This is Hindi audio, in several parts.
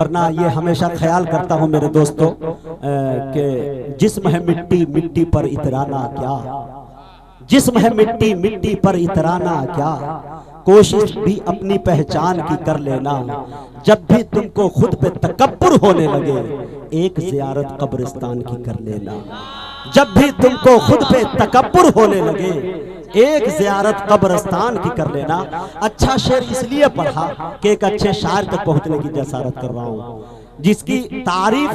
वरना ये हमेशा ख्याल करता हूँ मेरे दोस्तों कि जिस्म है मिट्टी, मिट्टी पर इतराना क्या, जिस्म है मिट्टी, मिट्टी पर इतराना क्या, कोशिश भी अपनी पहचान की कर लेना, जब भी तुमको खुद पे तकब्बुर होने लगे एक ज़ियारत कब्रिस्तान की कर लेना, जब भी तुमको खुद पे तकब्बुर होने लगे एक ज़ियारत कब्रिस्तान की कर लेना। अच्छा शेर इसलिए पढ़ा कि एक अच्छे शायर तक पहुंचने की जसारत कर रहा हूं, जिसकी तारीफ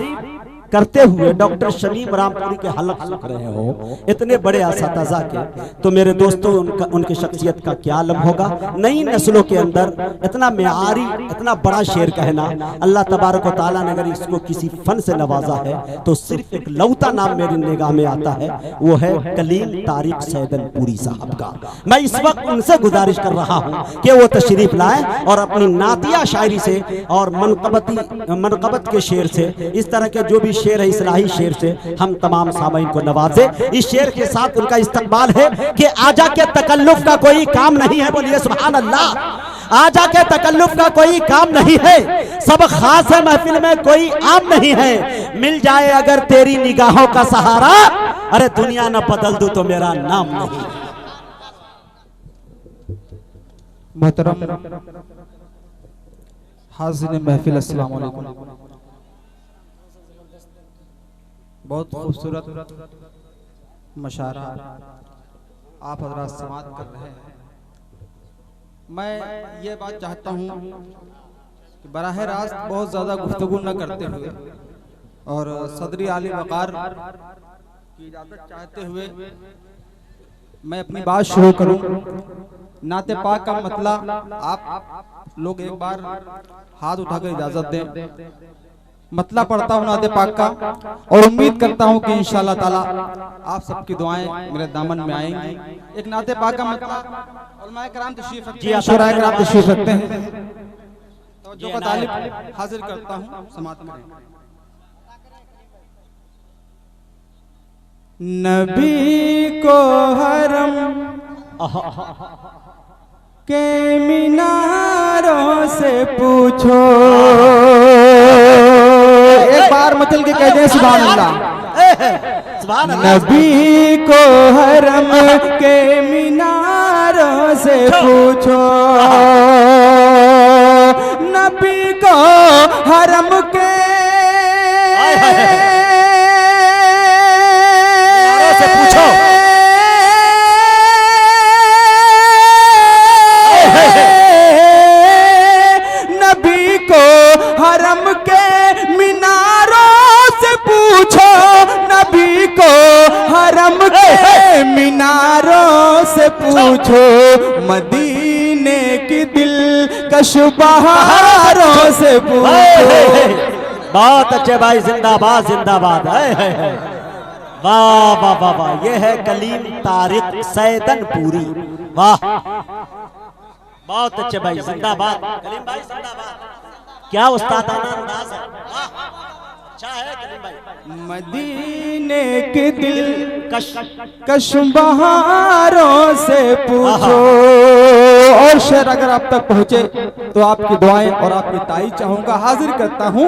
करते हुए डॉक्टर शमीम रामपुरी के हलक सुन रहे हो, इतने बड़े असातिज़ा के, तो मेरे दोस्तों उनकी शख्सियत का क्या आलम होगा। नई नस्लों के अंदर इतना मेआरी, इतना बड़ा शेर कहना, अल्लाह तबारक व तआला ने अगर इसको किसी फन से नवाजा है तो सिर्फ एक लौता नाम मेरी निगाह में आता है, वो है कलीम तारिक सैदनपुरी साहब का। मैं इस वक्त उनसे गुजारिश कर रहा हूँ कि वो तशरीफ लाए और अपनी नातिया शायरी से और मनकबत के शेर से, इस तरह के जो भी शेर है इस्लाही शेर से हम तमाम सामईन को नवाजे। इस शेर के साथ उनका इस्तकबाल है कि आजा के तकल्लुफ का कोई काम नहीं है, बोलिए सुभान अल्लाह। आजा के तकल्लुफ का कोई काम नहीं है, सब खास है महफिल में कोई आम नहीं है, मिल जाए अगर तेरी निगाहों का सहारा, अरे दुनिया न बदल दूं तो मेरा नाम नहीं। मोहतरम हाज़िर महफिल, अस्सलाम वालेकुम। बहुत खूबसूरत मशारा आप हज़रात समाअत कर रहे हैं। मैं ये बात चाहता हूँ कि बराह रास्त बहुत ज़्यादा गुफ्तगू न करते हुए और सदरी आली वक़ार की इजाज़त चाहते हुए मैं अपनी बात शुरू करूँ। नाते पाक का मतला आप लोग एक बार हाथ उठाकर इजाज़त दें। मतला पढ़ता हूँ नाते पाक का और उम्मीद करता हूँ कि इंशाअल्लाह ताला आप सबकी दुआएं मेरे दामन में आएंगी। एक नाते पाक का मतला उलमाए कराम तशरीफ रखते हैं, शुराए कराम तशरीफ रखते हैं, तवज्जो का तालिब हाजिर करता हूँ, समाअत करें। नबी को हरम के मीनारों से पूछो, एक बार मचल के कह दे सुभान अल्लाह। नबी को हरम के मीनारों से पूछो, नबी को हरम के से पूछो, नबी को हरम के मीनारों से पूछो, नबी को हरम के मीनारों से पूछो, मदीने की दिलकश बहारों से पूछो। बहुत अच्छे भाई, जिंदाबाद जिंदाबाद। वाह वाह वाह वाह, ये है कलीम तारिक सैदनपुरी, वाह बहुत अच्छे भाई, जिंदाबाद कलीम भाई, जिंदाबाद। क्या उस्तादाना अंदाज है, वाह अच्छा है कलीम भाई। मदीने के दिल कश बहारों से पूछो। और शेर अगर आप तक पहुंचे तो आपकी दुआएं और आपकी ताई चाहूंगा, हाजिर करता हूं।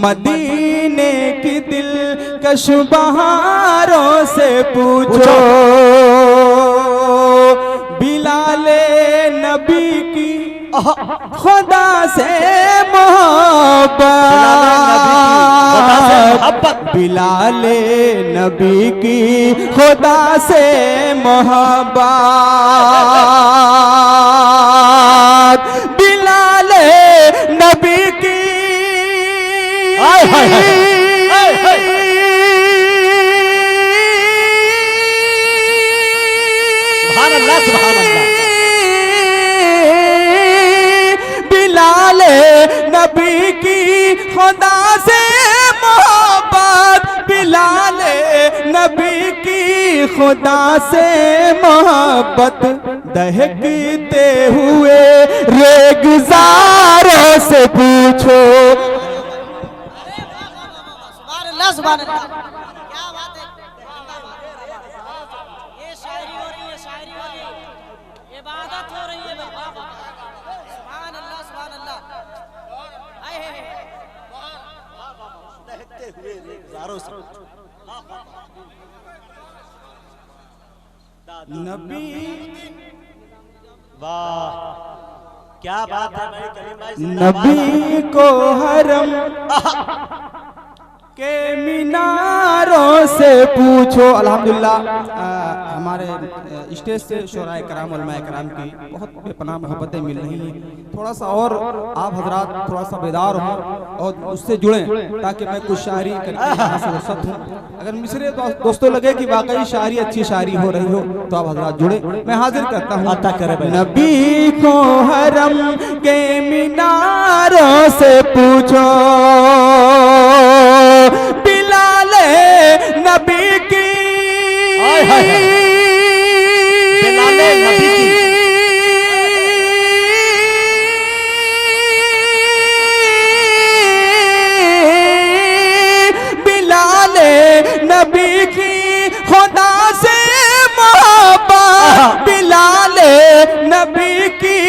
मदीने की दिल कश बहारों से पूछो, बिलाले नबी की खुदा से मोहब्बत, बिलाले नबी की खुदा से मोहब्बत, बिलाले नबी की सुभान अल्लाह सुभान अल्लाह। बिलाले नबी की खुदा से मोहब्बत, बिलाले नबी की खुदा से मोहब्बत, दहकते हुए रेगुजारों से पूछो। सुभान अल्लाह सुभान अल्लाह, क्या बात है, ये शायरी हो रही है, शायरी हो रही है, इबादत हो रही है। सुभान अल्लाह सुभान अल्लाह। यारों से। नबी वाह क्या बात है भाई करीम भाई, नबी को हरम के मीनारों से पूछो। अल्हम्दुलिल्लाह हमारे स्टेज से शोराए कराम उलमाए कराम की बहुत बेपनाह मोहब्बतें मिल रही हैं। थोड़ा सा और आप हजरात थोड़ा सा बेदार हों और उससे जुड़ें ताकि मैं कुछ शायरी करके यहाँ से वसत हूँ। अगर मिसरे दोस्तों लगे कि वाकई शायरी अच्छी शायरी हो रही हो तो आप हजरात जुड़े, मैं हाजिर करता हूँ। अता करे भाई। नबी को हरम के मीनारों से पूछो, बिलाले नबी की, बिलाले नबी की, बिलाले नबी की खुदा से मोहब्बत, बिलाले नबी की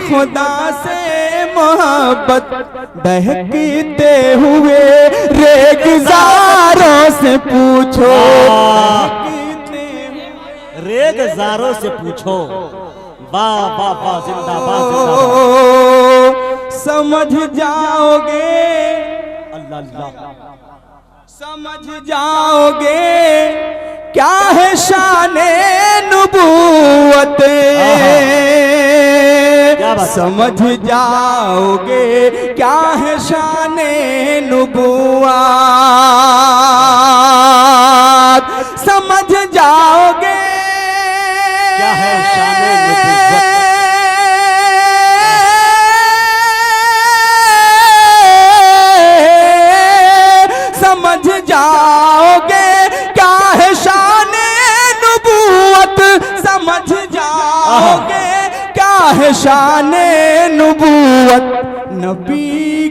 खुदा से मोहब्बत, बहकते हुए रेगजारों से पूछो, रेगजारों से पूछो। वाह वाह वाह जिंदाबाद जिंदाबाद। समझ जाओगे, अल्लाह अल्लाह, समझ जाओगे क्या है शाने नबूवत, समझ जाओगे क्या है शाने नबूवत, समझ जाओगे क्या है शाने नबूवत। समझ जाओगे क्या है शाने नबूवत, समझ जाओगे क्या है शाने नबूवत, नबी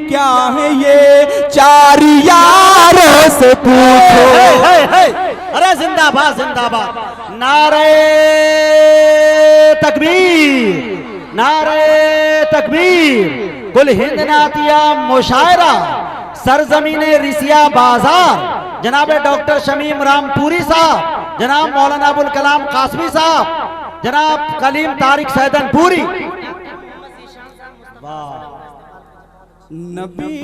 क्या है ये चार यारों से पूछो। अरे जिंदाबाद जिंदाबाद, नारे तकबीर, नारे तकबीर, कुल हिंद नातिया मुशायरा, सरजमीने रिसिया बाजार, जनाब डॉक्टर शमीम रामपुरी साहब, जनाब मौलाना अबुल कलाम कासमी साहब, जनाब कलीम तारिक सैदनपुरी। नबी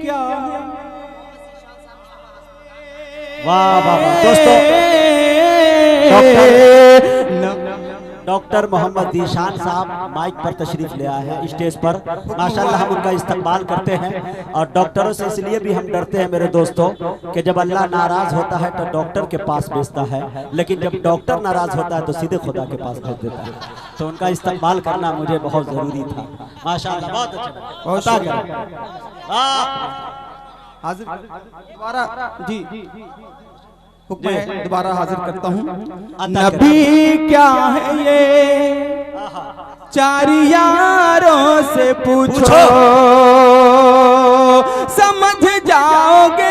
क्या है, वाह वाह वाह दोस्तों, डॉक्टर मोहम्मद दीशान साहब माइक पर तशरीफ ले आए हैं स्टेज पर। माशाल्लाह हम उनका इस्तकबाल करते हैं और डॉक्टरों से इसलिए भी हम डरते हैं मेरे दोस्तों कि जब अल्लाह नाराज होता है तो डॉक्टर के पास भेजता है, लेकिन जब डॉक्टर नाराज होता है तो सीधे खुदा के पास भेज देता है। तो उनका इस्तकबाल करना मुझे बहुत जरूरी था। माशाल्लाह बहुत अच्छा, हाजिर दोबारा जी हुक्म है, दोबारा हाजिर करता हूँ। नबी क्या है ये चार यारों से पूछो, समझ जाओगे,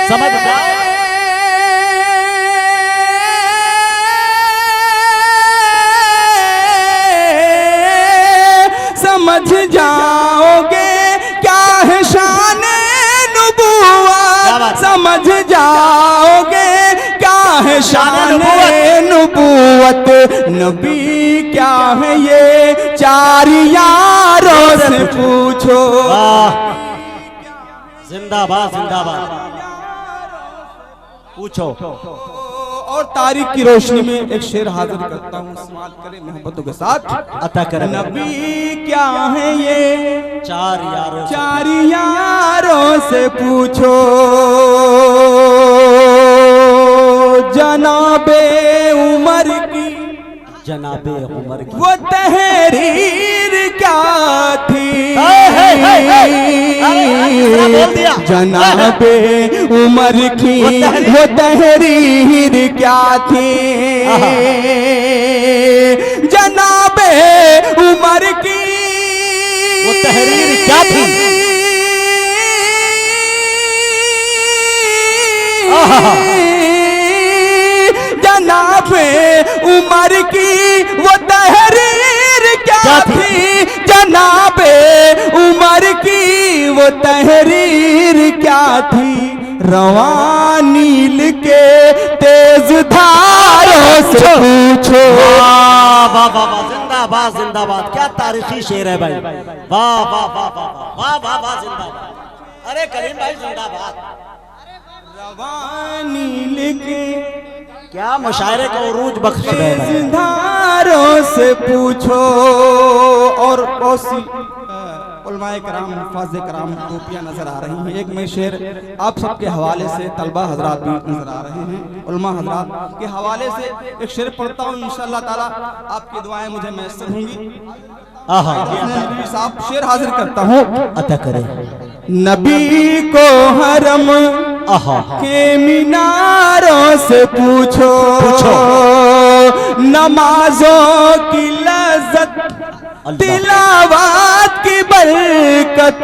समझ जाओ, समझ जाओगे क्या है शाने नबूवत, समझ जाओगे क्या है शाने नबूवत, नबी क्या है ये चार यारों से पूछो। जिंदाबाद जिंदाबाद, पूछो। और तारीख की रोशनी में एक शेर हाजिर करता हूँ, सवाल करें मोहब्बतों के साथ। अता करें। नबी क्या है ये चार यारों, चार यारों से पूछो, जनाबे उमर की, जनाबे उमर की वो तहरीर क्या थी, जनाबे उमर की वो तहरीर क्या थी, जनाबे उमर की वो तहरीर क्या थी, जनाबे उमर की वो तहरीर क्या थी, जनाबे उमर की वो तहरीर क्या थी, रवानील के तेज धारों से पूछो। वाह वाह वाह वाह, जिंदाबाद जिंदाबाद, क्या तारीखी शेर है भाई, वाह वाह वाह वाह वाह वाह वाह वाह, जिंदाबाद। अरे करीम भाई जिंदाबाद। रवानील के क्या मुशायरे को उरूज बख्श रहे हैं। तेज धारों से पूछो। और उलमाए कराम, हफ़ाज़े कराम टोपियाँ नजर आ रही हैं। एक में शेर आप सबके हवाले से, तलबा हजरात भी नजर आ रहे हैं, उलमा हजरात के हवाले से एक शेर पढ़ता हूँ। इंशाअल्लाह ताला आपकी दुआएं मुझे मैसर होंगी। साहब शेर हाजिर करता हूँ, अता करे। नबी को हरम के मीनारों से पूछो, नमाजों की लज़्ज़त तिलावत की बरकत,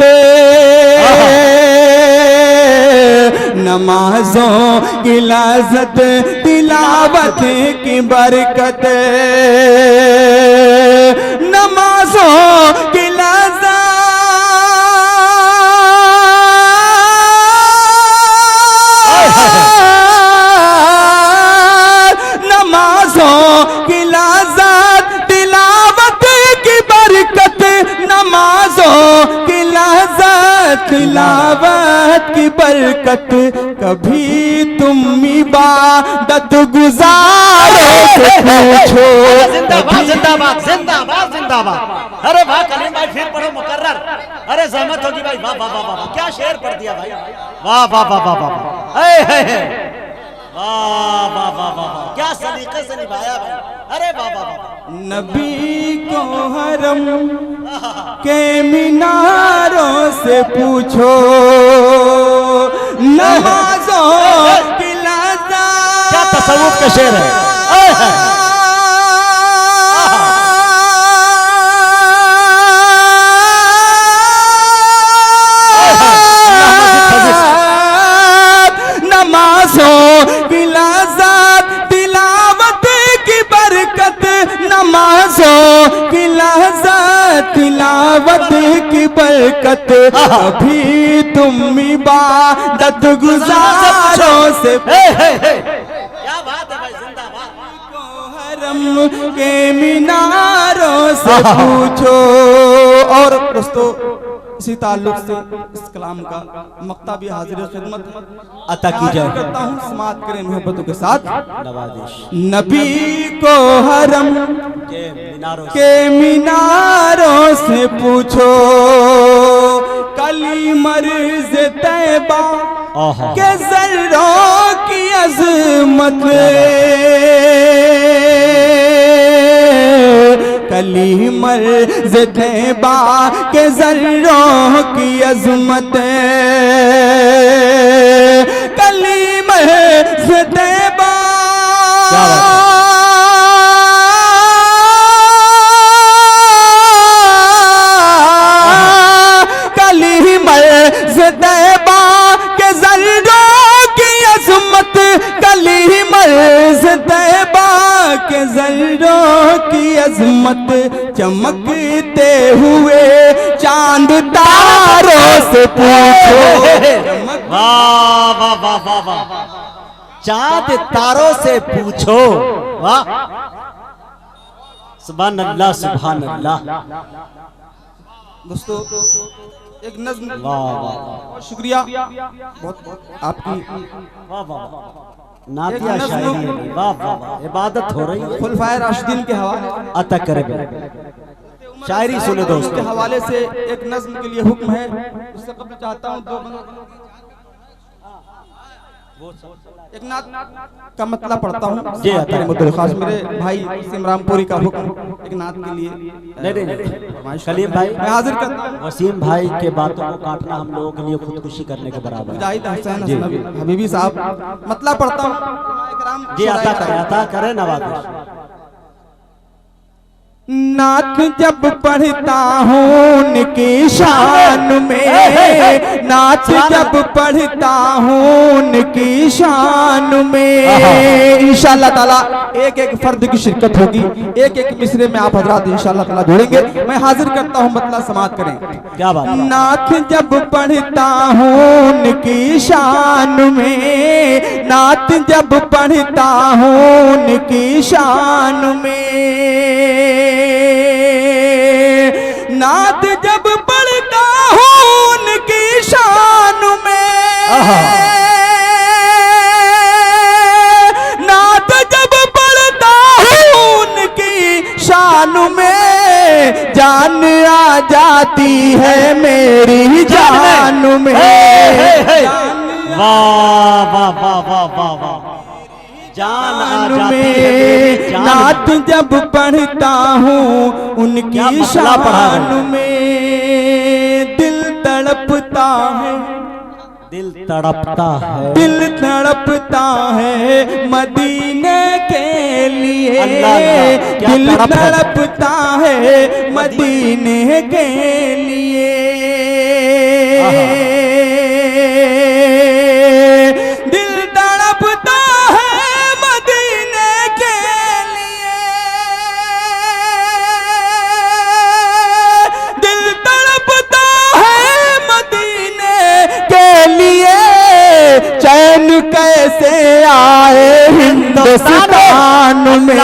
नमाजों की लज़्ज़त तिलावत की बरकत, नमाजों की लज़्ज़त नमाजों की लज़्ज़त तिलावत की बरकत, नमाजों की लज़्ज़त तिलावत की बरकत, कभी तुम इबादत गुजारो से पूछो। जिंदाबाद जिंदाबाद जिंदाबाद जिंदाबाद। अरे वाह कलीम भाई, फिर पढ़ो मुकर्रर। अरे जहमत होगी भाई, वाह वाह वाह वाह, क्या शेर पढ़ दिया भाई, वाह वाह वाह वाह वाह, वाह वाह वाह वाह, क्या सलीके से निभाया भाई, अरे वाह वाह वाह। नबी को हरम के मीनारों से पूछो, नमाजों की लज़्ज़त, क्या तसव्वुफ का शेर है। नमाजों की लज़्ज़त तिलावत की बरकत, नमाजों की लज़्ज़त तिलावत की बरकत, अभी तुम इबादत गुजारो से। क्या बात है भाई, जिंदाबाद। हरम के मीनारों से पूछो। और दोस्तों इसी ताल्लुक से इस कलाम का मक्ता भी हाजिर खिदमत अता की जाए करता हूँ, समाअत करें मोहब्बतों के साथ। नवाजिश। नबी को हरम के मीनारों से पूछो, कली मर्ज़ तैबा के ज़र्रों की अज़मत, कली मर्ज़ तैबा के ज़र्रों की अज़मत, कली मर्ज़ तैबा तैबा के ज़र्रों की अज़मत, कली मर्ज़ तैबा के ज़र्रों की अज़मत, चमकते हुए चांद तारों से पूछो। वाह वाह वाह वाह वाह, चांद तारों से पूछो, वाह सुभान अल्लाह सुभान अल्लाह। दोस्तों एक नज़्म, वाह वाह, शुक्रिया बहुत बहुत आपकी, वाह वाह, नातिया शायरी है, वाह वाह वाह, इबादत हो रही है खुलफाए राशिदीन के हवाले अता करे। शायरी सुने दोस्तों के हवाले से एक नज़्म के लिए हुक्म है। इससे कबल चाहता हूँ दो एक नात का मतलब पढ़ता हूँ। जी अता मुद्दल खास मेरे भाई सिमरामपुरी का हुक्म एक नात के लिए। नहीं कलीम भाई, मैं हाजिर करता हूँ। वसीम भाई के बातों को काटना हम लोगों के लिए खुदकुशी करने के बराबर है। मुजाहिद हसैन हबीबी साहब मतलब पढ़ता हूँ। जी अता करे नवाजिश। नात जब पढ़ता हूँ उनकी शान में, नात जब पढ़ता हूँ उनकी शान में, इंशाअल्लाह ताला एक एक फर्द की शिरकत होगी, एक एक मिसरे में आप हजरात इंशाअल्लाह ताला जोड़ेंगे। मैं हाजिर करता हूँ, मतलब समाप्त करें। क्या बात। नात जब पढ़ता हूँ उनकी शान में, नात जब पढ़ता हूँ उनकी शान में, नात जब पढ़ता हूँ उनकी शान में, नात जब पढ़ता हूँ उनकी शान में, जान आ जाती है मेरी जान में। वाह वाह वाह वाह वाह वाह, जान आ जाती है। नात जब पढ़ता हूँ उनकी शान में, दिल तड़पता है, दिल तड़पता है, दिल तड़पता है मदीने के लिए, दिल तड़पता है मदीने के लिए, दिल तड़पता है मदीने के लिए, दिल तड़पता है मदीने के लिए, चैन कैसे आए हिंदुस्तान में,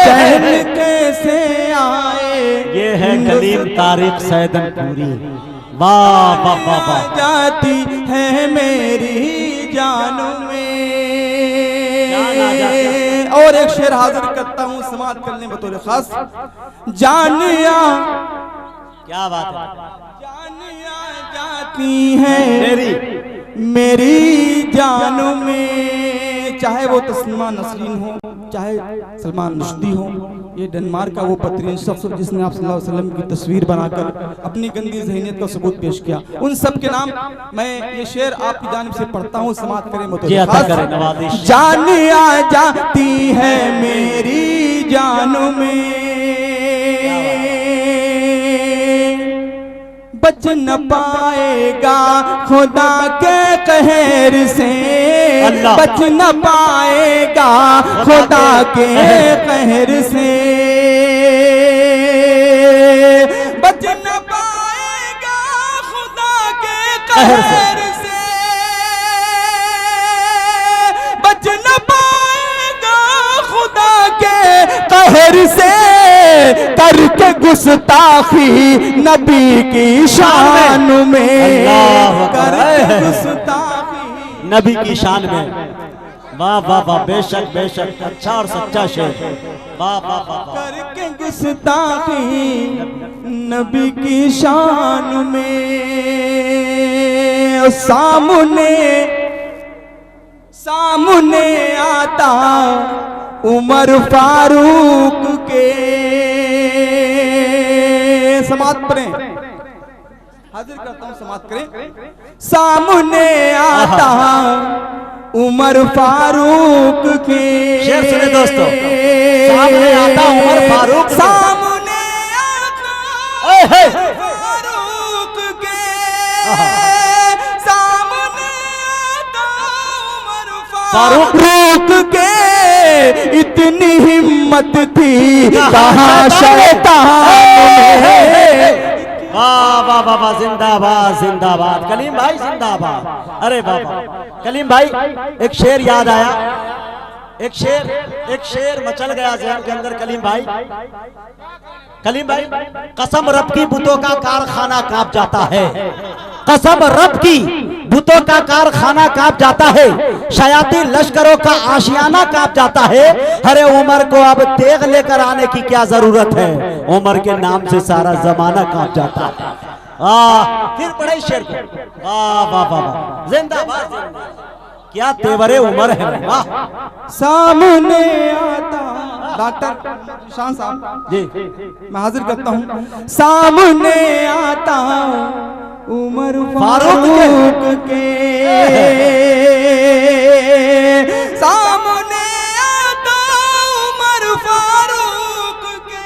चैन कैसे आए। ये है कलीम तारिक सैदनपुरी। वाह वाह वाह वाह, जाती है मेरी जान में। और एक शेर हाजिर करता हूँ समाप्त करने बतौर खास। जानिया, क्या बात है, जानिया जाती है मेरी जान में, चाहे वो तस्लीमा नसरीन हो, चाहे सलमान रुश्दी हो, ये डेनमार्क का वो बदतरीन शख्स जिसने आप सल्लल्लाहु अलैहि वसल्लम की तस्वीर बनाकर अपनी गंदी ज़हनियत का सबूत पेश किया, उन सब के नाम मैं ये शेर आपकी जानिब से पढ़ता हूँ, समाप्त करें। जान आ जाती है मेरी जान में, बच न पाएगा खुदा के कहर से, बच न पाएगा खुदा के कहर से, बच न पाएगा खुदा के कहर से, बच न पाएगा खुदा के कहर से, करके गुस्ताखी नबी की शान में, करके गुस्ताखी नबी की शान में। वाह वाह वाह, बेशक बेशक, अच्छा और सच्चा शेर। वाह वाह वाह, करके गुस्ताखी नबी की शान में, सामने सामने आता उमर फारूक के, समाप्त करें, हाजिर करता हूं, समाप्त करें। सामने आता उमर फारूक के, शेर सुने दोस्तों, सामने आता उमर फारूक, सामने आता फारूक के, सामने आता उमर फारूक के, इतनी हिम्मत थी कहाँ शैतान में। वाह वाह वाह वाह, जिंदाबाद जिंदाबाद, कलीम भाई जिंदाबाद। अरे बाबा कलीम भाई, एक शेर याद आया, एक शेर मचल गया ज़हन के अंदर। कलीम भाई, कसम रब की बुतों का कारखाना कांप जाता है, कसम रब की बुतों का कारखाना कांप जाता है, शयातीन लश्करों का आशियाना कांप जाता है। अरे उमर को अब तेग लेकर आने की क्या जरूरत है, उमर के नाम से सारा जमाना कांप जाता है। फिर पढ़े शेर को, वाह वाह वाह, जिंदाबाद जिंदाबाद, क्या तेवरे उमर है। वाह, सामने आता, डॉक्टर शान साहब जी मैं हाजिर करता हूँ। सामने आता उमर फारूक के, सामने आता उमर फारूक के,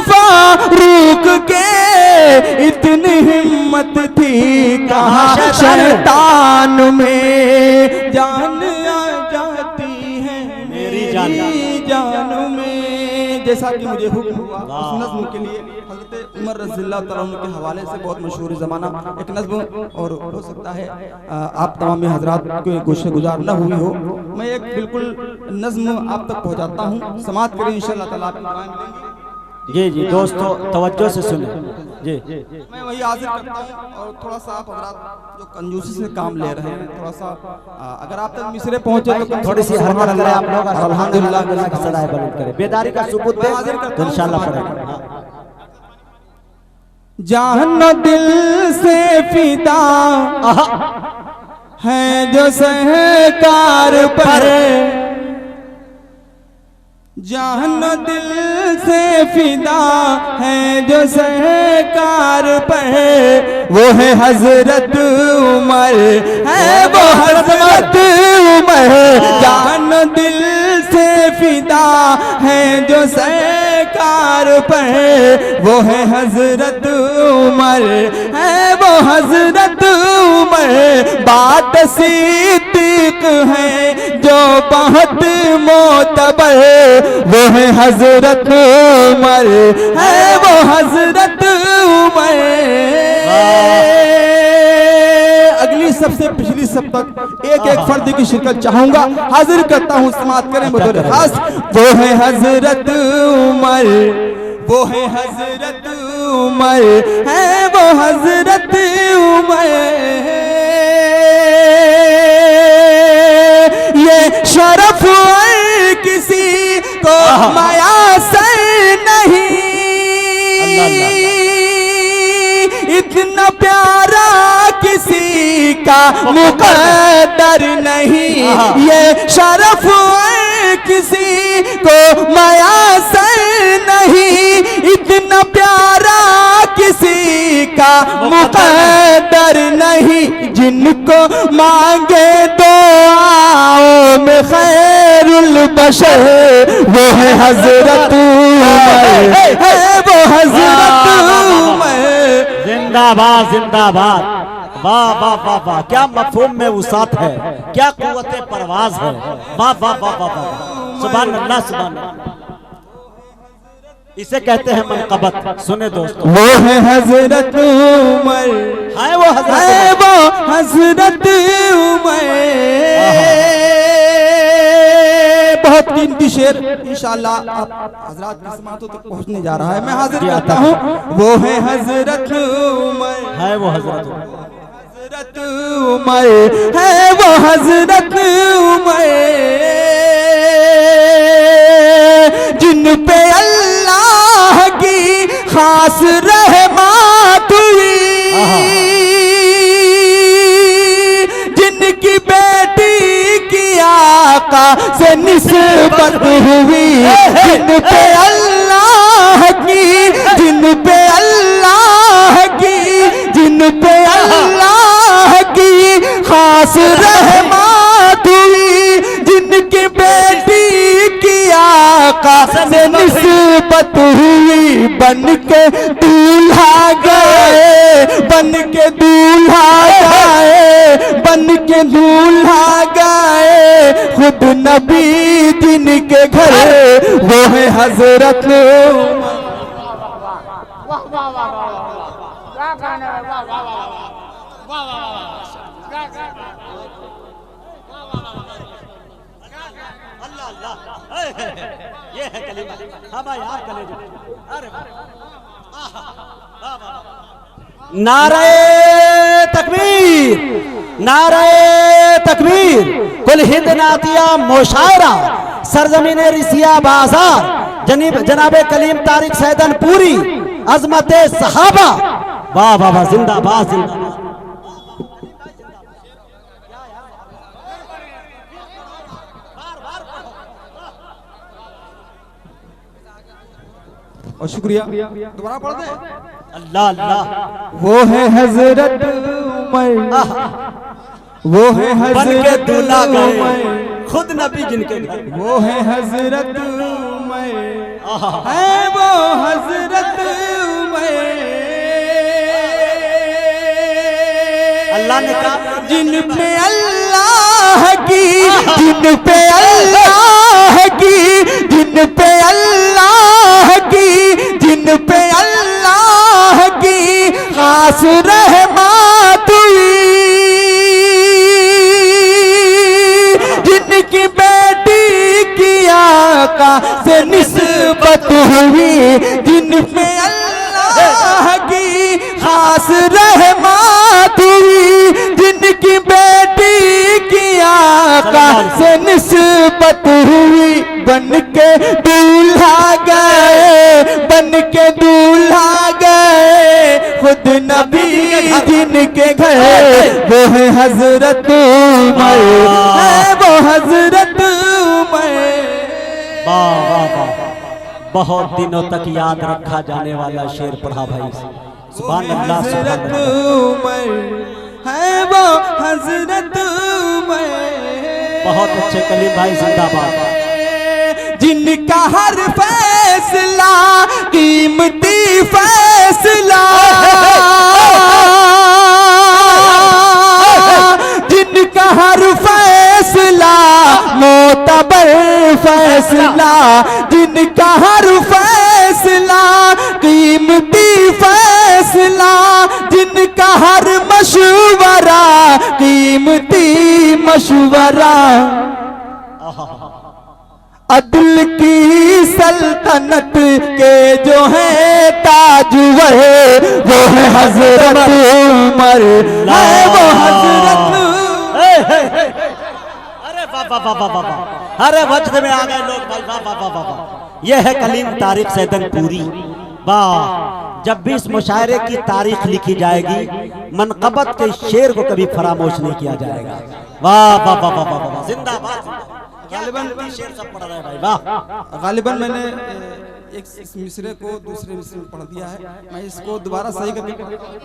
फारूक के इतनी हिम्मत थी कहाँ शैतान में। जान आ जाती है मेरी जान में। जैसा कि मुझे हुक्म हुआ उस नज़्म के लिए हज़रत उमर रज़ियल्लाहु तआला अन्हु के हवाले से बहुत मशहूर ज़माना एक नज़्म, और हो सकता है आप तमाम हज़रात के गोशे गुजार न हुई हो, मैं एक बिल्कुल नज़्म आप तक पहुँचाता हूँ, समाअत करें इंशाअल्लाह ताला आपको दुआएं मिलेंगी। जी दोस्तों तवज्जो से सुने जी। मैं वही हाजिर करता हूँ, और थोड़ा सा आप हज़रात जो कंजूसी से काम ले रहे हैं, थोड़ा सा अगर आप तक मिसरे पहुँचे तो थोड़ी सी हरकत करें आप लोग, अल्हम्दुलिल्लाह की सदाएं बुलंद करें, बेदारी का सबूत दें तो इंशाअल्लाह पढ़ेंगे। जान दिल से फिदा है जो सहकार पर, जान दिल से फिदा है जो सहकार पर, वो है हजरत उमर, है वो हजरत उमर। जान दिल से फिदा है जो सहकार पर, वो है हजरत उमर, है वो हजरत उमर। बात सिद्दीक है जो बहुत मोतबर, वो है हजरत उमर, है वो हजरत उमर। अगली सबसे पिछली सब तक एक एक फर्द की शिरकत चाहूंगा, हाजिर करता हूँ, समाअत करें बतौर खास। वो है हजरत उमर, वो है हजरत उमर, है वो हजरत उमर। ये शरफ किसी को मयासर नहीं, इतना प्यारा किसी का मुकद्दर नहीं। ये शरफ किसी को मयासर नहीं, इतना प्यारा किसी का मुकद्दर नहीं। जिनको मांगे दुआओं में खैरुल बशर, वो है हजरत उमर, है वो हजरत उमर। जिंदाबाद जिंदाबाद, वाह वाह वाह वाह, क्या मफहूम में वसात है, क्या कुव्वत परवाज है, वाह वाह वाह वाह वाह, सुभान अल्लाह सुभान अल्लाह। इसे कहते हैं मनक़बत। सुने दोस्तों, वो है हजरत उमर, है वो हजरत उमर। बहुत कीमती शेर इंशाअल्लाह आप हजरात की समातों तक पहुंचने जा रहा है, मैं हाजिर करता हूँ। वो है हजरत उमर, है वो हजरत उमर, हजरत उमर, है वो हजरत उमर। जिन पे अल्लाह की खास रहमत हुई, जिनकी बेटी की आका से निस्बत हुई, जिन पे अल्लाह की, जिन पे अल्लाह की, जिन पे अल्लाह की खास रहमत हुई, जिनकी बेटी की आका से निस्बत हुई। बन के दूल्हा गए, बन के दूल्हा गए, बन के दूल्हा गए खुद नबी जिनके घर, वो है हजरत उमर। ये है कलीमा, हाँ भाई आप कलेजे। अरे नारे तकबीर, नारे तकबीर, कुल हिंद नातिया मोशायरा, सरजमीन रिसिया बाजार, जनाबे कलीम तारिक सैदन पूरी, अजमत सहाबा, वाह वाह वाह, जिंदाबाद जिंदाबाद। और शुक्रिया, दोबारा पढ़ दे। अल्लाह अल्लाह। वो है हजरत उमर, वो है हजरत उमर, खुद नबी जिनके घर, वो है हजरत उमर, है वो हजरत उमर, अल्लाह ने कहा जिन पे अल्लाह की, जिन पे अल्लाह की, जिन पे अल्लाह की, जिन पे अल्लाह की खास रहमत हुई, जिनकी बेटी की आका से निस्बत हुई, जिन पे अल्लाह की खास रहमत हुई, जिनकी बेटी की आका से निस्बत हुई, बन के दूल्हा गए, बन के दूल्हा गए खुद नबी जिनके घर, वो है हजरत उमर, है वो हजरत उमर। वाह वाह वाह, बहुत दिनों तक याद रखा जाने वाला शेर पढ़ा भाई। सुभान अल्लाह, सुभान हजरत अल्लाह। उमर है वो हजरत उमर, बहुत अच्छे कलीम भाई, जिंदाबाद। जिनका हर फैसला कीमती फैसला, जिनका हर फैसला मोतबर फैसला, जिनका हर फैसला कीमती फैसला, जिनका हर मशवरा कीमती मशवरा, अदल की सल्तनत के जो है ताजवर, वो है हजरत उमर, है वो हजरत। अरे वाह वाह वाह वाह वाह, अरे वज्द में आ गए लोग भाई, वाह वाह वाह वाह। यह है कलीम तारीख सैदन पूरी। वाह, जब भी इस मुशायरे की तारीख लिखी जाएगी, मनकबत के शेर को कभी फरामोश नहीं किया जाएगा। वाह वाह वाह वाह वाह वाह, जिंदाबाद। गालिबन शेर सब पढ़ रहे हैं भाई, वाह। गालिबन मैंने एक इस मिसरे को दूसरे मिसरे में पढ़ दिया है, मैं इसको दोबारा सही करके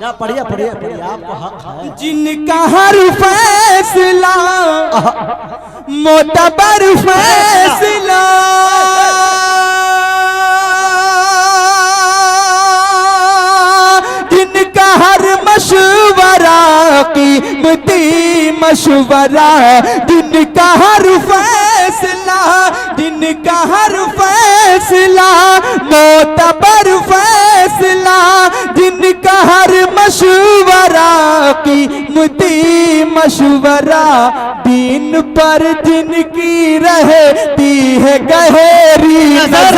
या पढ़िए पढ़िए पढ़िए, आपको हक है। जिनका हर फैसला मोतबर फैसला, जिनका हर मशवरा कीमती मशवरा, जिनका हर फैसला, जिनका हर फैसला मोतबर फैसला, जिनका हर मशवरा कीमती मशवरा, दीन पर जिनकी रहती है गहरी नजर,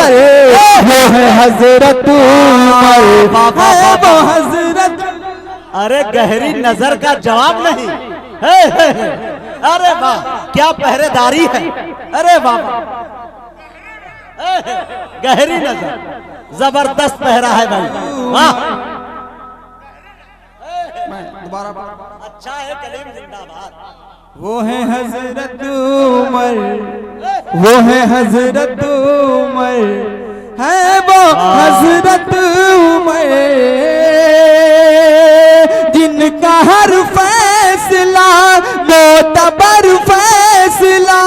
वो है हजरत उमर, है वो हजरत। अरे गहरी नजर का जवाब नहीं है। अरे वाह, क्या पहरेदारी है। अरे वाह, गहरी नजर, जबरदस्त पहरा है भाई, वाह। दोबारा अच्छा है कलीम, जिंदाबाद। वो है हजरत उमर, वो है हजरत उमर, है वो हजरत उमर, जिनका हर फैसला मोतबर फैसला,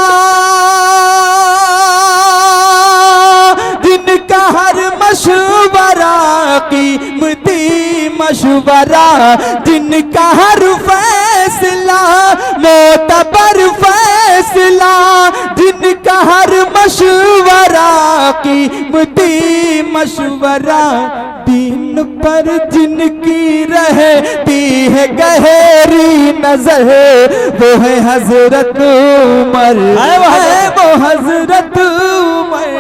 जिनका हर मशवरा कीमती मशवरा, जिनका हर फैसला मोतबर फैसला, जिनका हर मशवरा कीमती मशवरा, दीन पर जिनकी रहती है गहरी नजर, वो है हजरत उमर, है वो हजरत उमर।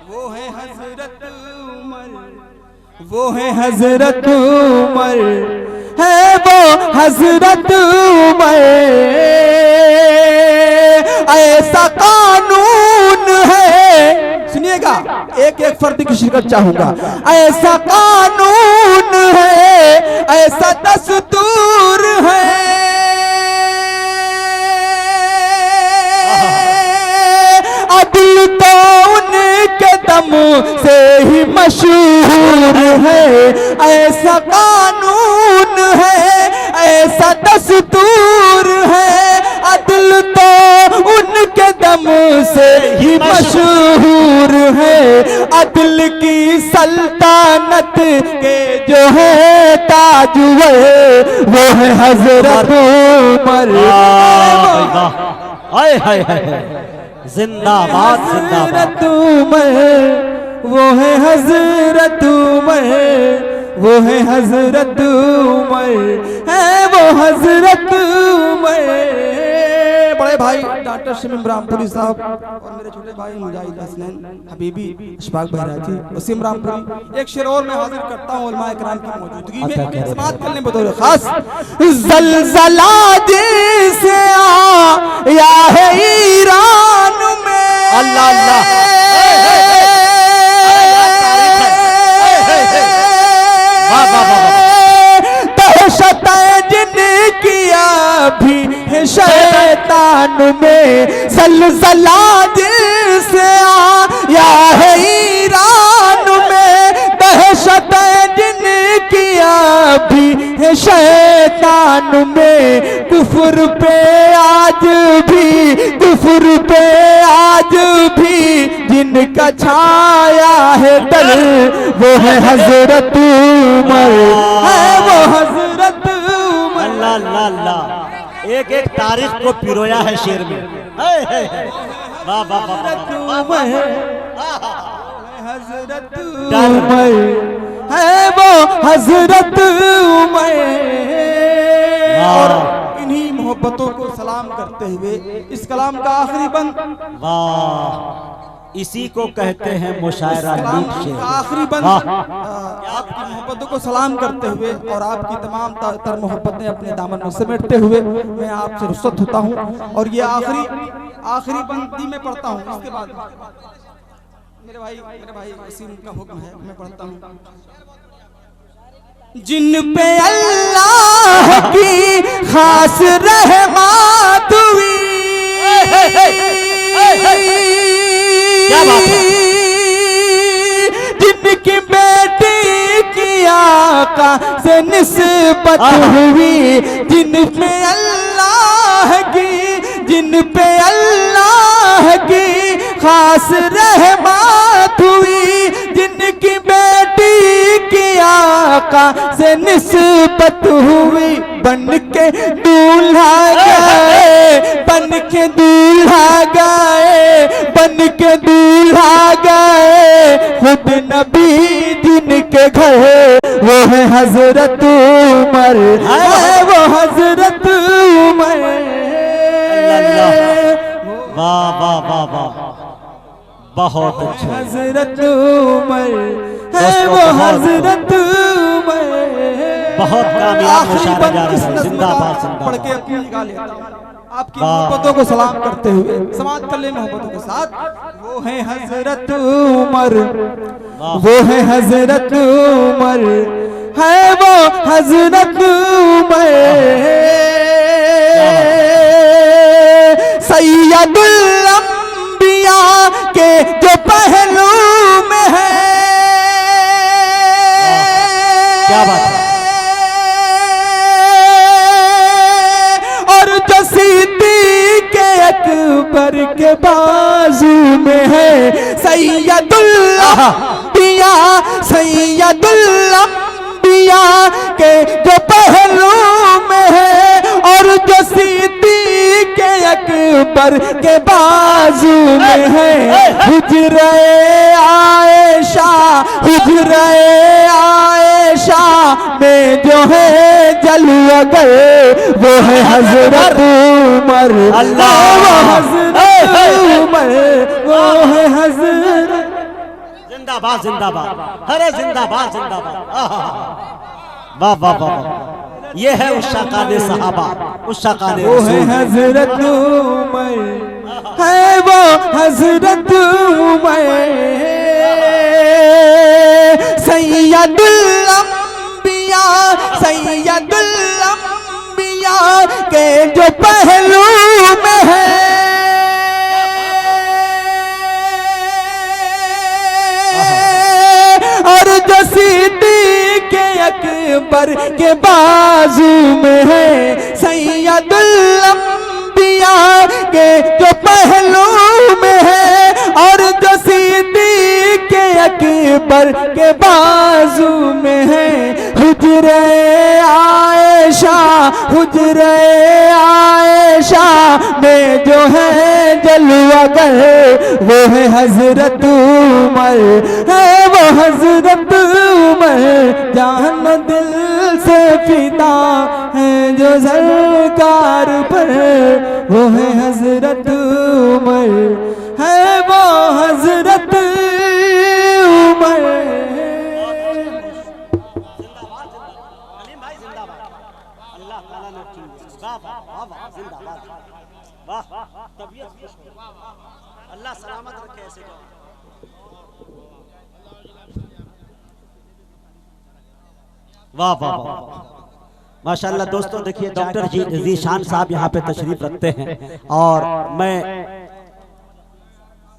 वो है हजरत उमर, वो है हजरत उमर, है वो हजरत उमर। ऐसा कानून है, सुनिएगा, एक एक फर्द की शिरकत चाहूंगा। ऐसा कानून है, ऐसा दस्तूर है, अदल तो उनके दम से ही मशहूर है। ऐसा कानून है, ऐसा दस्तूर है, अदल तो उनके दम से ही मशहूर है, अदल की सल्तनत के जो है ताजुए वो है हजरत उमर। हाय हाय हाय, जिंदाबाद जिंदाबाद। उमर वो है हजरत उमर, वो है हजरत उमर, है वो हजरत उमर। बड़े भाई डॉक्टर शमीम रामपुरी साहब और मेरे छोटे भाई मुजाहिद हसनैन हबीबी अशफाक बहराजी वसीम रामपुरी, एक शेर और मैं हाजिर करता हूँ उलमा इकराम की मौजूदगी में समाअत करने बतौर खास। ज़लज़ला जैसे आया है ईरान में, अल्लाह अल्लाह, दहशत जिन किया भी है शैतान में, ज़लज़ला जैसे आया है ईरान में, दहशत जिन किया भी है शैतान में, कुफ्र पे आज भी, कुफ्र पे आज भी जिनका छाया है डर वो है हजरत उमर, है वो हजरत उमर। अल्लाह अल्लाह अल्लाह, एक एक तारीख को पिरोया है शेर में। वाह वाह वाह, हजरत उमर, है वो हजरत उमर। और इन्हीं मोहब्बतों को सलाम करते हुए इस कलाम का आखिरी बंद, वाह, इसी को कहते हैं मुशायरा लीक शेर। आखिरी बंद आपकी मोहब्बतों को सलाम करते हुए और आपकी तमाम तर मोहब्बतें अपने दामन में समेटते हुए मैं आपसे रुखसत होता हूँ। और ये आखिरी बंदी में पढ़ता हूँ, इसके बाद मेरे भाई वसीम का हुक्म है, मैं पढ़ता हूँ। जिन पे अल्लाह की खास रहमत हुई, क्या बात है, जिनकी बेटी की आका से निस्बत हुई, जिन पे अल्लाह की खास रहमत हुई, जिनकी बेटी की आका से निस्बत हुई, बन के दूल्हा गए, बन के दूल्हा गए, बन के दूल्हा गए खुद नबी जिनके घर वो है हजरत उमर, है वो हजरत उमर। वाह वाह वाह वाह, बहुत अच्छा। हजरत उमर, है वो हजरत उमर। बहुत कामयाब मुशायरा जा रहा है, जिंदाबाद पढ़ के अपनी निगाह लेता हूं आपकी मोहब्बतों को सलाम करते हुए समाअत कर ले मोहब्बतों के साथ। वो है हजरत उमर, वो है हजरत उमर, है वो हजरत उमर। सैयदुल अंबिया के जो पहलू में है, क्या बात है, और जो सिद्दीक़ अकबर के बाजू में है, सैयदुल अंबिया, सैयदुल अंबिया के जो पहलू में है, और जो सिद्दीक़ अकबर के बाजू में है, हुजरे आयशा, हुजरे आयशा में जो है जलवगर वो है हजरत उमर, अल्लाह, वो हजरत उमर, वो है हजरत। जिंदाबाद जिंदाबाद, अरे जिंदाबाद जिंदाबाद। वाह वाह वाह, ये है उस शाकाने सहाबा, उस शाकाने वो है हजरत उमर, है वो हजरत उमर। सैयदुल अंबिया, सैयदुल अंबिया के जो पहलू में है, और जो सिद्दीक़ अकबर के बाजू में है, सैयदुल अंबिया के जो पहलू में हुजरे आयशा में जो है जलवा कर, वो है हजरत उमर, है वो हजरत उमर, जान दिल से फिदा है जो सरकार पर, वो है हजरत उमर, है वो हजरत उमर। अल्लाह सलामत रखे ऐसे को। वाह वाह वाह माशाल्लाह। दोस्तों देखिए डॉक्टर जीशान साहब यहाँ पे तशरीफ रखते हैं और मैं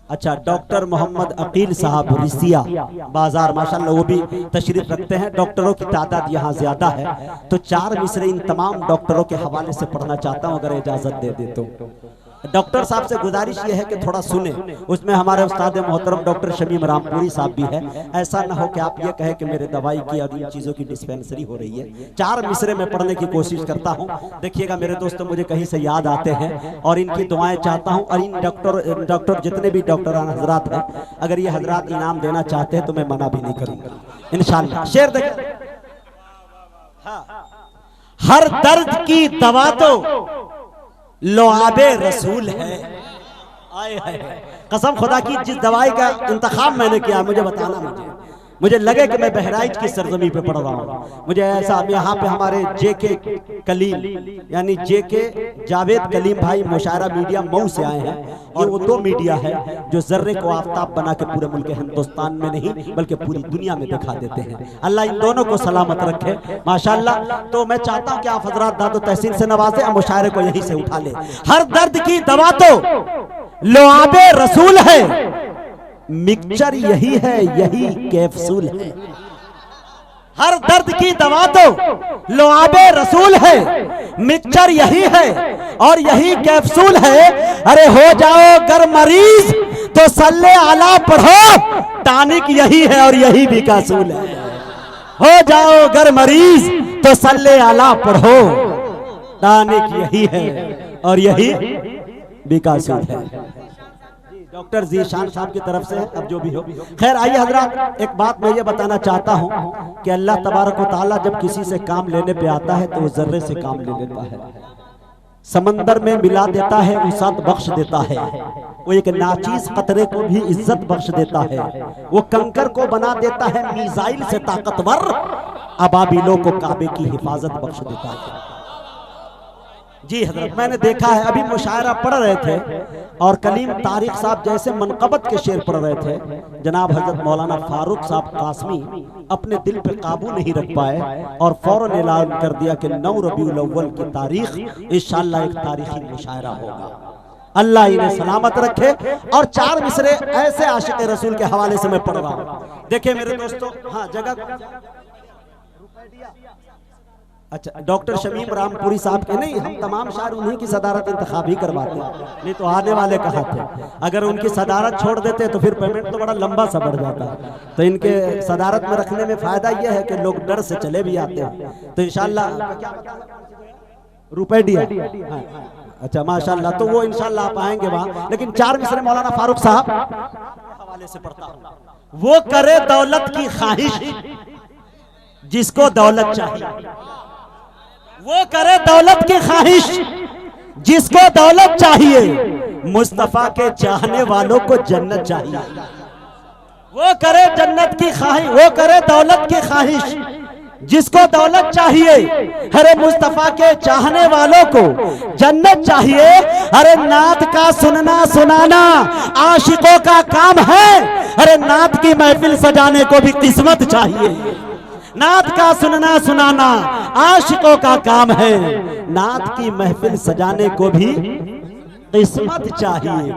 अच्छा डॉक्टर मोहम्मद अकील साहब रिसिया बाजार माशाल्लाह वो भी तशरीफ रखते हैं। डॉक्टरों की तादाद यहाँ ज्यादा है तो 4 मिसरे इन तमाम डॉक्टरों के हवाले से पढ़ना चाहता हूँ अगर इजाजत दे दे तो। डॉक्टर साहब से गुजारिश ये है कि थोड़ा सुने, उसमें हमारे उस्ताद मोहतरम डॉक्टर शमीम रामपुरी साहब भी है। ऐसा ना हो कि आप ये कहें कि मेरे दवाई की और इन चीज़ों की डिस्पेंसरी हो रही है। 4 मिसरे में पढ़ने की कोशिश करता हूँ। देखिएगा मेरे दोस्तों मुझे कहीं से याद आते हैं और इनकी दुआएं चाहता हूँ। और इन डॉक्टर जितने भी डॉक्टर हजरात हैं अगर ये हजरात इनाम देना चाहते हैं तो मैं मना भी नहीं करूँगा इंशाअल्लाह। शेर देखें, हर दर्द की दवा तो लुआबे रसूल है। आए है कसम खुदा की जिस दवाई का इंतखाब मैंने किया मुझे बताना, मुझे लगे कि मैं बहराइच की सरजमी पे पढ़ रहा हूँ। मुझे ऐसा यहाँ पे हमारे जेके कलीम यानी जेके जावेद कलीम भाई मुशायरा मीडिया मऊ से आए हैं और वो 2 मीडिया है जो जर्रे को आफ्ताब बना के पूरे मुल्क हिंदुस्तान में नहीं बल्कि पूरी दुनिया में दिखा देते हैं। अल्लाह इन दोनों को सलामत रखे माशाल्लाह। तो मैं चाहता हूँ कि आप हजरात दादो तहसीन से नवाजे और मुशायरे को यहीं से उठा ले। हर दर्द की दवा तो लुआबे रसूल है, मिक्सचर यही है यही कैप्सूल है। हर दर्द की दवा तो लुआबे रसूल है, मिक्सचर यही है और यही कैप्सूल है। अरे हो जाओ गर मरीज तो सल्ले आला पढ़ो, टानिक यही है और यही भी कासूल है। हो जाओ गर मरीज तो सल्ले आला पढ़ो, टानिक यही है और यही भी कासूल है। डॉक्टर जीशान साहब की तरफ से अब जो भी हो। खैर आइए हजरात, एक बात मैं ये बताना चाहता हूँ कि अल्लाह तबारक व तआला जब किसी से काम लेने पे आता है तो वो जर्रे से काम ले लेता है। समंदर में मिला देता है, उसात बख्श देता है। वो एक नाचीज कतरे को भी इज्जत बख्श देता है। वो कंकर को बना देता है मिसाइल से ताकतवर, अबाबिलों को काबे की हिफाजत बख्श देता है। जी हजरत मैंने देखा है, अभी मुशायरा पढ़ रहे थे और कलीम तारिक साहब जैसे मनकबत के शेर पढ़ रहे थे, जनाब हजरत मौलाना फारूक साहब कासमी अपने दिल पे काबू नहीं रख पाए और फौरन ऐलान कर दिया कि 9 रबीउल अव्वल की तारीख इंशाअल्लाह एक तारीखी मुशायरा होगा। अल्लाह इन्हें सलामत रखे। और 4 मिसरे ऐसे आशिक रसूल के हवाले से मैं पढ़ रहा हूँ। देखिए मेरे दोस्तों, हाँ जगह अच्छा डॉक्टर शमीम रामपुरी साहब के नहीं, हम तमाम शायर उन्हीं की सदारत इंतखाब ही करवाते हैं, नहीं तो आने वाले कहाँ थे। अगर उनकी सदारत छोड़ देते तो फिर पेमेंट तो बड़ा लंबा सा बढ़ जाता। तो इनके सदारत में रखने में फायदा यह है कि लोग डर से चले भी आते हैं। तो इंशाल्लाह रुपए दिया, अच्छा माशाल्लाह, तो वो इंशाल्लाह आप आएंगे वहाँ। लेकिन 4 मिसरे मौलाना फारूक साहब हवाले से पढ़ता हूँ। वो करे दौलत की ख्वाहिश जिसको दौलत चाहिए, वो करे दौलत की ख्वाहिश जिसको दौलत चाहिए, मुस्तफा के चाहने वालों को जन्नत चाहिए। वो करे जन्नत की ख्वाहिश, वो करे दौलत की ख्वाहिश जिसको दौलत चाहिए, अरे मुस्तफा के चाहने वालों को जन्नत चाहिए। अरे नात का सुनना सुनाना आशिकों का काम है, अरे नात की महफिल सजाने को भी किस्मत चाहिए। नात का सुनना सुनाना आशिकों का काम है, नात की महफिल सजाने को भी किस्मत चाहिए।